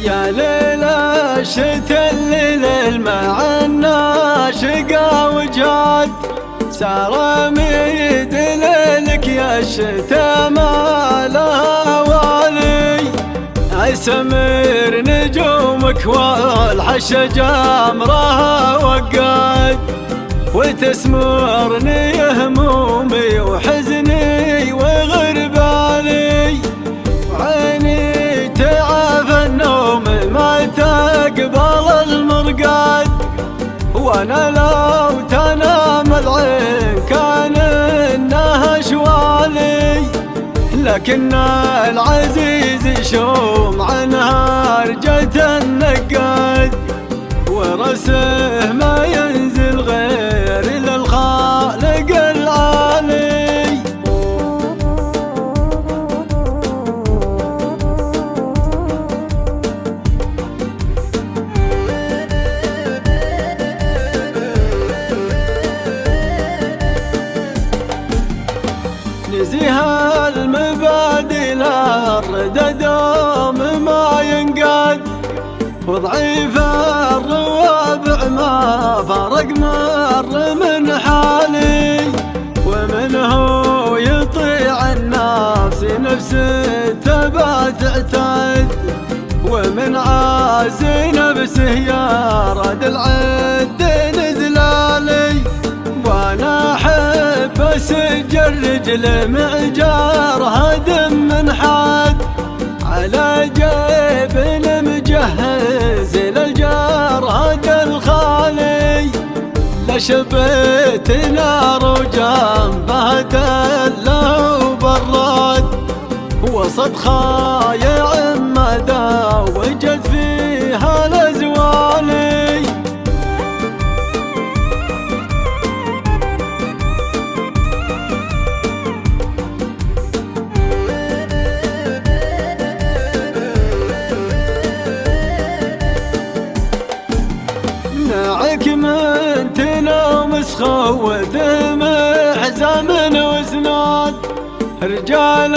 يا ليل الشتا الليل مع الناشقة وجاد، سار ميد ليلك يا الشتا ما لها والي. اسمر نجومك والحشا جمرها وقاد، وتسمرني همومي وحزني وغربالي. وعيني تعافى النوم ما تقبل المرقاد، وانا لو تنام العين كان انها شوالي. لكن العزيز يشوم عنها رجة النقاد، ورسه ما ينزل غير إلى الخالق العالي. نزيها المبادئ لا الردى دوم ما ينقاد، وضعيف الروابع ما فرق مر من حالي. ومنه يطيع النفس نفسه تبى تعتد، ومن عاز نفسه يرد العد نزلالي. وانا احب اسجر رجل معجارها دم من حد، على جيب مجهز للجرهد الخالي. لشبت نار وجنبها دله وبراد، وسط خايع مدى وجد فيها الازوالي. نعك من تنامس خوذ محزم وزناد، رجال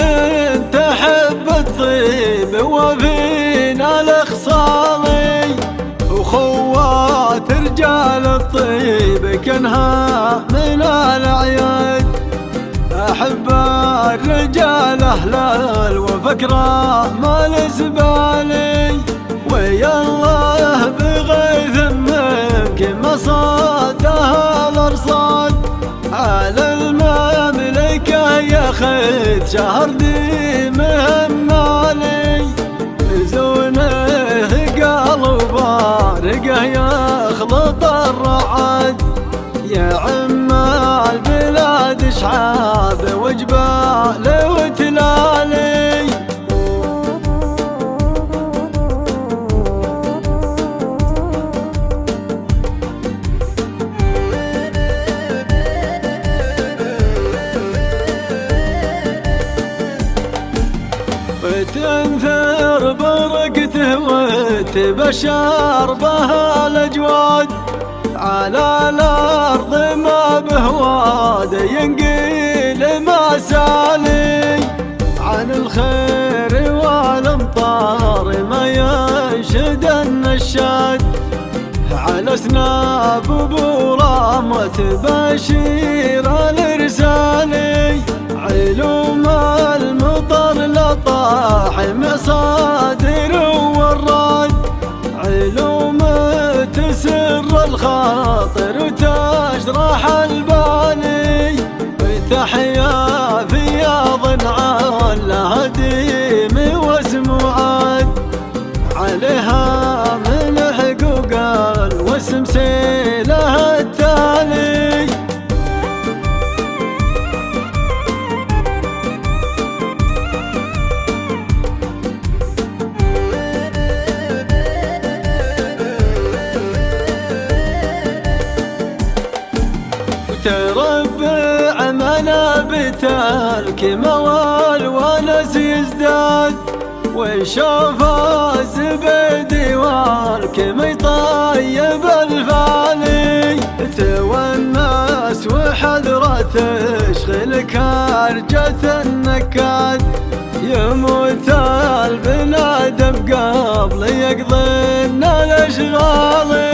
تحب الطيب وفينا الاخصالي. وخوات رجال الطيب كانها من الاعياد، احب الرجال اهلال وفكره ما الزبالي. ويا الله بغيث منك مصادها الارصاد، على المملكه ياخذ شهر ديمه مالي. زونه قلب بارقه يخلط الرعاد، يا عم البلاد شعاب وجبال وتلالي. وتنثر برقته وتبشر بها الاجواد، على الارض ما بهواد ينقيل ما سالي. عن الخير والامطار ما ينشد النشاد، على سناب بورام وتبشير الارسالي. علوم المطر لطاح مصادر وراد، علوم تسر الخاطر وتشرح البالي. وتحيا فياض عن لها ديم وسموعات، عليها من حقوق الوسم سيلها التالي. تربع منابت الكموال ونس يزداد، وشوف الزبيدي والكم يطيب الفالي. تونس وحذرة تشغلك هرجة النكاد، يموت البنادم قبل نقضي الاشغال